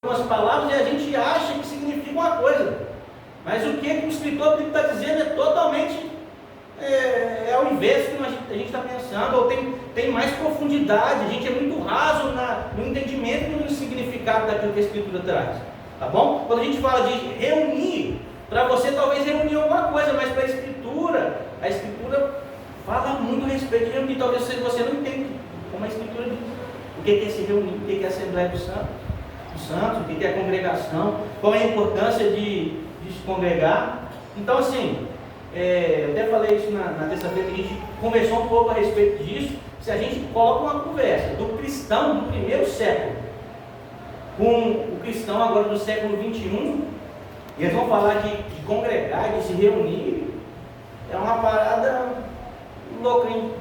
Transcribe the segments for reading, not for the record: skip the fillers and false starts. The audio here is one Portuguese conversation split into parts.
algumas palavras e a gente acha que significa uma coisa. Mas o que o escritor bíblico está dizendo é totalmente ao inverso do que a gente está pensando, ou tem mais profundidade. A gente é muito raso no entendimento e no significado daquilo que a Escritura traz. Tá bom? Quando a gente fala de reunir, para você talvez reunir alguma coisa, mas para a Escritura fala muito a respeito de reunir. Talvez você não entenda como a Escritura diz. O que é se reunir, o que é a Assembleia dos Santos, o que é a congregação, qual é a importância de se congregar. Então, assim, eu até falei isso na terça-feira, que a gente conversou um pouco a respeito disso. Se a gente coloca uma conversa do cristão do primeiro século com o cristão agora do século 21, e eles vão falar de congregar, de se reunir, é uma parada louca, hein?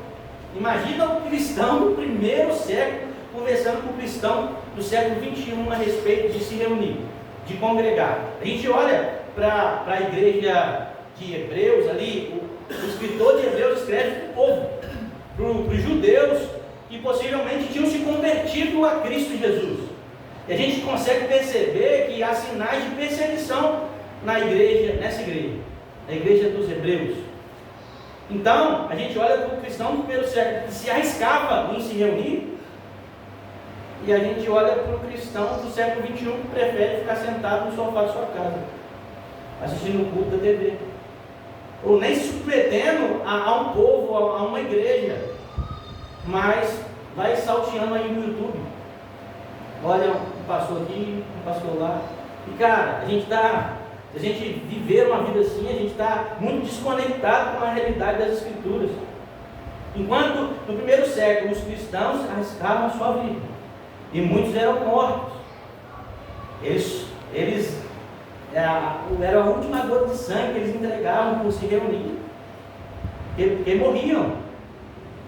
Imagina o cristão do primeiro século conversando com o cristão do século 21 a respeito de se reunir, de congregar. A gente olha para a igreja de Hebreus ali, o escritor de Hebreus escreve para o povo, para os judeus que possivelmente tinham se convertido a Cristo Jesus. E a gente consegue perceber que há sinais de perseguição nessa igreja, na igreja dos Hebreus. Então, a gente olha para o cristão do primeiro século que se arriscava em se reunir, e a gente olha para o cristão do século 21 que prefere ficar sentado no sofá da sua casa, assistindo o culto da TV, ou nem se submetendo a um povo, a uma igreja, mas vai salteando aí no YouTube. Olha, um pastor aqui, um pastor lá. E cara, se a gente viver uma vida assim, a gente está muito desconectado com a realidade das Escrituras. Enquanto no primeiro século os cristãos arriscavam a sua vida, e muitos eram mortos. Era a última gota de sangue que eles entregavam por se reunir, porque morriam.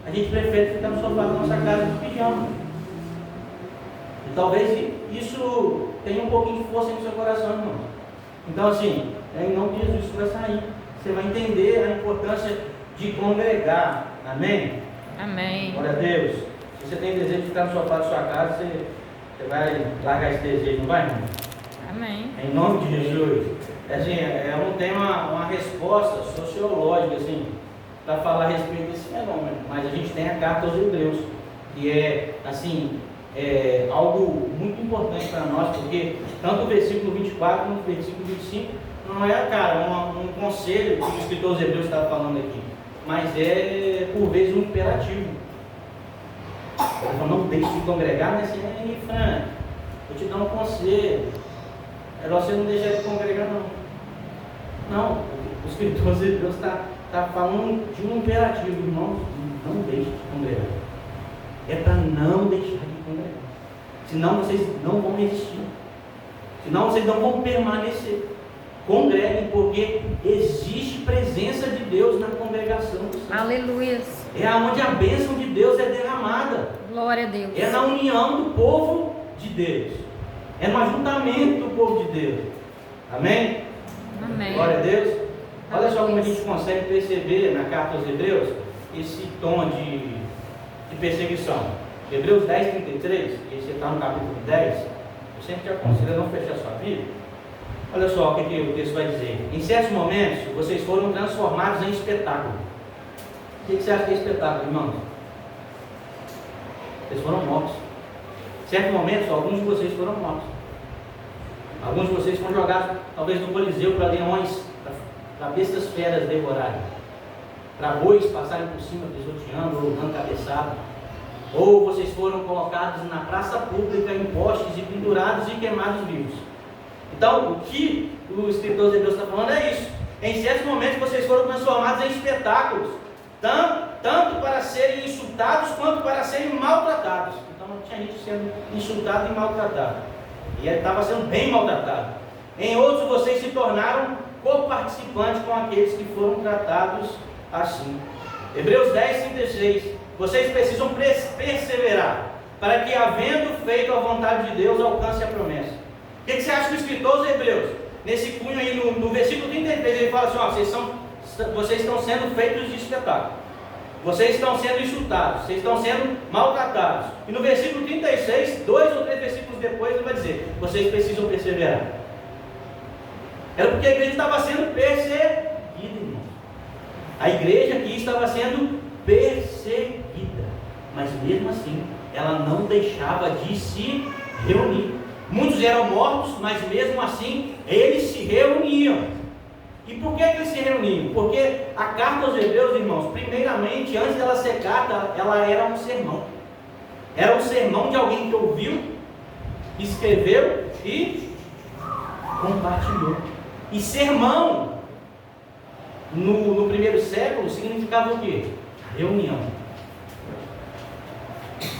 A gente prefere ficar no sofá da nossa casa de pijama. E talvez isso tenha um pouquinho de força no seu coração, irmão. Então, assim, em nome de Jesus, isso vai sair. Você vai entender a importância de congregar. Amém? Amém. Glória a Deus. Se você tem desejo de ficar no sofá da sua casa, você vai largar esse desejo, não vai, irmão? Amém. Em nome de Jesus. Assim, eu não tenho uma resposta sociológica, assim, para falar a respeito desse fenômeno, mas a gente tem a carta aos Hebreus, que é, assim, algo muito importante para nós, porque tanto o versículo 24 como o versículo 25 não é, cara, um conselho que o escritor aos Hebreus está falando aqui, mas é, por vezes, um imperativo. Ele falou, não deixe de congregar, mas assim, aí, Fran, vou te dar um conselho, é você não deixar de congregar, não. Não, o escritor aos Hebreus está falando de um imperativo, irmãos, não deixe de congregar. É para não deixar de congregar. Senão vocês não vão resistir. Senão vocês não vão permanecer. Congreguem, porque existe presença de Deus na congregação dos santos. Aleluia. É onde a bênção de Deus é derramada. Glória a Deus. É na união do povo de Deus. É no ajuntamento do povo de Deus. Amém? Amém. Glória a Deus. Olha só como a gente consegue perceber na carta aos Hebreus esse tom de perseguição. Hebreus 10, 33, e você está no capítulo 10, eu sempre te aconselho a não fechar sua Bíblia. Olha só o que o texto vai dizer. Em certos momentos, vocês foram transformados em espetáculo. O que você acha que é espetáculo, irmãos? Vocês foram mortos. Em certos momentos, alguns de vocês foram mortos. Alguns de vocês foram jogados, talvez, no Coliseu para leões, para bestas feras devorarem, para bois passarem por cima pisoteando ou dando cabeçada. Ou vocês foram colocados na praça pública em postes e pendurados e queimados vivos. Então, o que o escritor de Deus está falando é isso. Em certos momentos vocês foram transformados em espetáculos, tanto para serem insultados quanto para serem maltratados. Então tinha gente sendo insultado e maltratado, e ele estava sendo bem maltratado. Em outros vocês se tornaram co-participantes com aqueles que foram tratados assim. Hebreus 10, 36. Vocês precisam perseverar, para que, havendo feito a vontade de Deus, alcance a promessa. O que você acha do escritor dos Hebreus? Nesse cunho aí, no versículo 33, ele fala assim, ó, vocês estão sendo feitos de espetáculo. vocês estão sendo insultados, vocês estão sendo maltratados. E no versículo 36, 2 ou 3 versículos depois, ele vai dizer: vocês precisam perseverar. Era porque a igreja estava sendo perseguida, irmãos. A igreja aqui estava sendo perseguida, mas mesmo assim, ela não deixava de se reunir. Muitos eram mortos, mas mesmo assim, eles se reuniam. E por que eles se reuniam? Porque a carta aos Hebreus, irmãos, primeiramente, antes dela ser carta, ela era um sermão. Era um sermão de alguém que ouviu, escreveu e compartilhou. E sermão, no primeiro século, significava o quê? Reunião.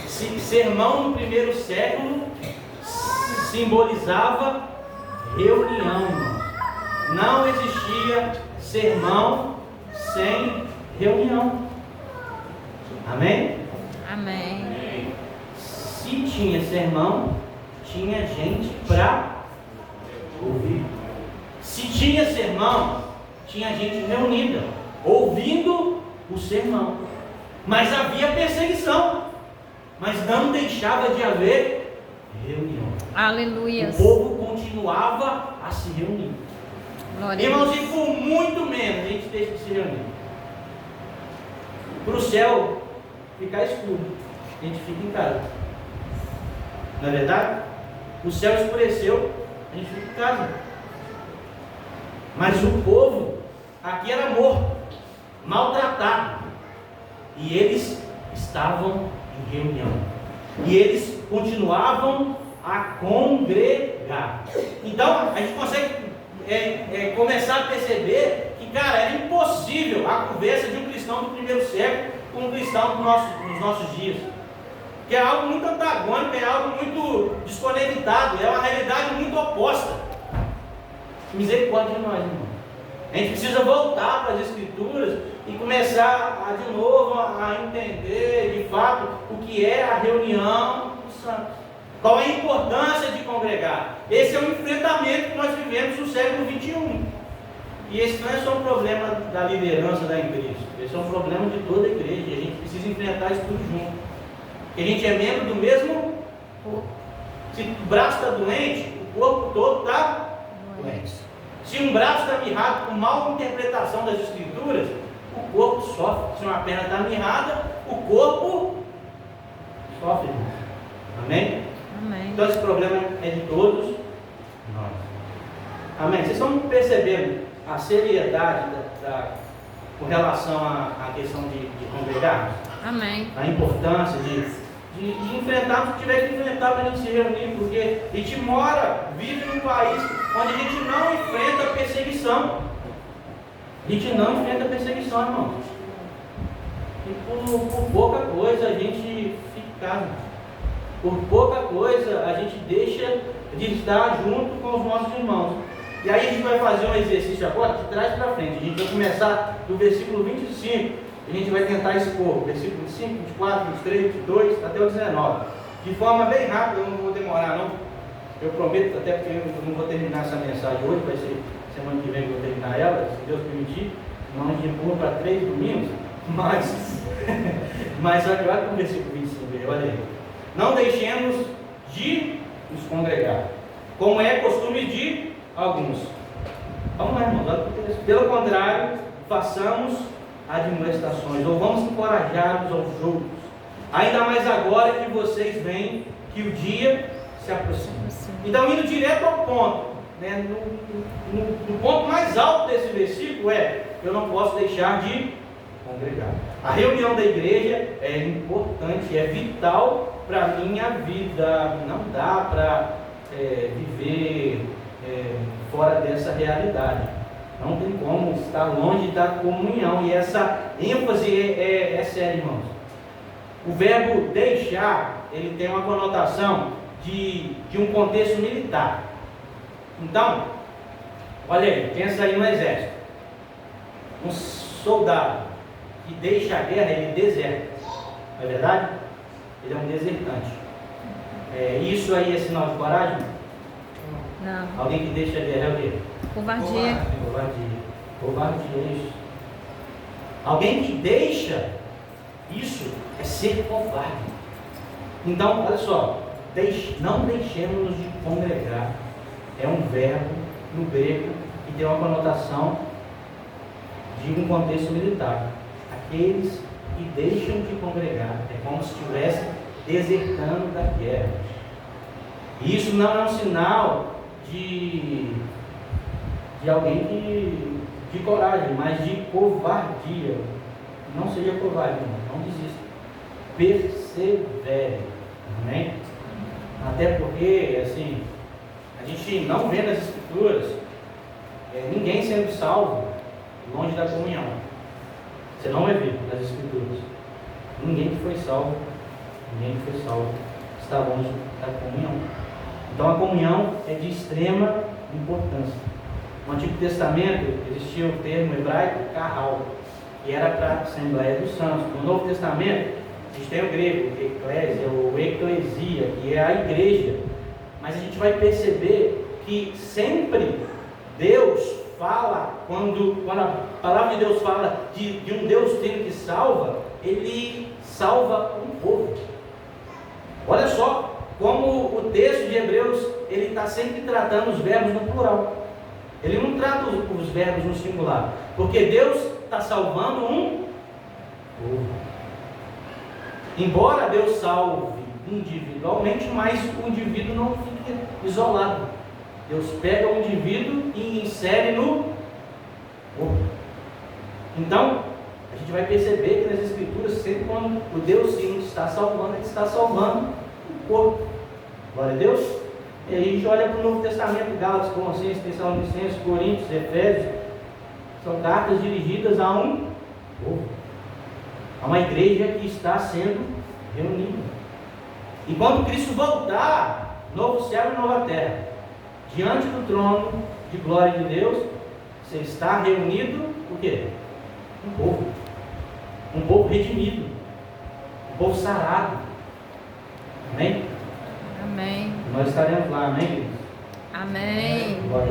Sermão no primeiro século simbolizava reunião, irmãos. Não existia sermão sem reunião. Amém? Amém. Se tinha sermão, tinha gente para ouvir. Se tinha sermão, tinha gente reunida, ouvindo o sermão. Mas havia perseguição, mas não deixava de haver reunião. Aleluia. O povo continuava a se reunir. Glória Irmãos, a e Deus. por muito menos a gente deixa de se reunir. Para o céu ficar escuro, a gente fica em casa. Não é verdade? O céu escureceu, a gente fica em casa. Mas o povo aqui era morto, maltratado. E eles estavam em reunião. E eles continuavam a congregar. Então, a gente consegue começar a perceber que, cara, era impossível a conversa de um cristão do primeiro século com um cristão dos nossos dias. Que é algo muito antagônico, é algo muito desconectado, é uma realidade muito oposta. Misericórdia de nós, irmão. A gente precisa voltar para as Escrituras e começar de novo a entender de fato o que é a reunião dos santos. Qual é a importância de congregar? Esse é um enfrentamento que nós vivemos no século 21. E esse não é só um problema da liderança da igreja, esse é um problema de toda a igreja. E a gente precisa enfrentar isso tudo junto. Porque a gente é membro do mesmo corpo. Se o braço está doente, o corpo todo está doente. Se um braço está mirrado com mal interpretação das Escrituras, o corpo sofre. Se uma perna está mirrada, o corpo sofre. Amém? Amém. Então esse problema é de todos nós. Amém? Vocês estão percebendo a seriedade com relação à questão de congregar? Amém. A importância de enfrentar o que tiver que enfrentar para a gente se reunir, porque a gente vive num país onde a gente não enfrenta perseguição. A gente não enfrenta perseguição, irmão. E por pouca coisa a gente fica. Por pouca coisa a gente deixa de estar junto com os nossos irmãos. E aí a gente vai fazer um exercício agora de trás para frente. A gente vai começar do versículo 25. A gente vai tentar expor versículo 25, 24, 23, 22 até o 19. De forma bem rápida, eu não vou demorar não. Eu prometo, até porque eu não vou terminar essa mensagem hoje, vai ser semana que vem que eu vou terminar ela, se Deus permitir. Não, a gente empurra para 3 domingos, mas só que olha para o versículo 25, olha aí. Não deixemos de nos congregar, como é costume de alguns. Vamos lá, irmãos, olha para o texto. Pelo contrário, façamos admoestações, ou vamos encorajar-nos aos outros, ainda mais agora que vocês veem que o dia se aproxima. Então, indo direto ao ponto, né, no ponto mais alto desse versículo eu não posso deixar de congregar. A reunião da igreja é importante, é vital para a minha vida. Não dá para viver fora dessa realidade. Não tem como estar longe da comunhão. E essa ênfase é séria, irmãos. O verbo deixar, ele tem uma conotação de um contexto militar. Então, olha aí, pensa aí no exército. Um soldado que deixa a guerra, ele deserta. Não é verdade? Ele é um desertante. Isso aí é sinal de coragem? Não. Alguém que deixa a guerra é o quê? Covardia. Covardia, isso. Alguém que deixa Isso é ser covarde. Então, olha só, não deixemos-nos de congregar. É um verbo no grego que tem uma conotação de um contexto militar. Aqueles que deixam de congregar é como se estivesse desertando da guerra. E isso não é um sinal de alguém de coragem, mas de covardia. Não seja covarde, não desista. Persevere. Amém? Até porque, assim, a gente não vê nas Escrituras ninguém sendo salvo longe da comunhão. Você não vai ver nas Escrituras ninguém que foi salvo está longe da comunhão. Então a comunhão é de extrema importância. No Antigo Testamento existia o termo hebraico kahal, que era para a Assembleia dos Santos. No Novo Testamento existe o grego, eclésia, ou eclesia, que é a igreja. Mas a gente vai perceber que sempre Deus fala, quando a palavra de Deus fala de um Deus trino que salva, Ele salva um povo. Olha só como o texto de Hebreus, ele está sempre tratando os verbos no plural. Ele não trata os verbos no singular, porque Deus está salvando um povo. Embora Deus salve individualmente, mas o indivíduo não fica isolado. Deus pega o indivíduo e insere no povo. Então, a gente vai perceber que nas Escrituras, sempre quando o Deus sim está salvando, Ele está salvando o povo. Glória a Deus. E aí a gente olha para o Novo Testamento, Gálatas, Colossenses, Tessalonicenses, Coríntios, Efésios. São cartas dirigidas a um povo, a uma igreja que está sendo reunida. E quando Cristo voltar, novo céu e nova terra, diante do trono de glória de Deus, você está reunido o quê? Um povo redimido, um povo sarado. Amém? Amém. Nós estaremos lá, amém? Amém. Glória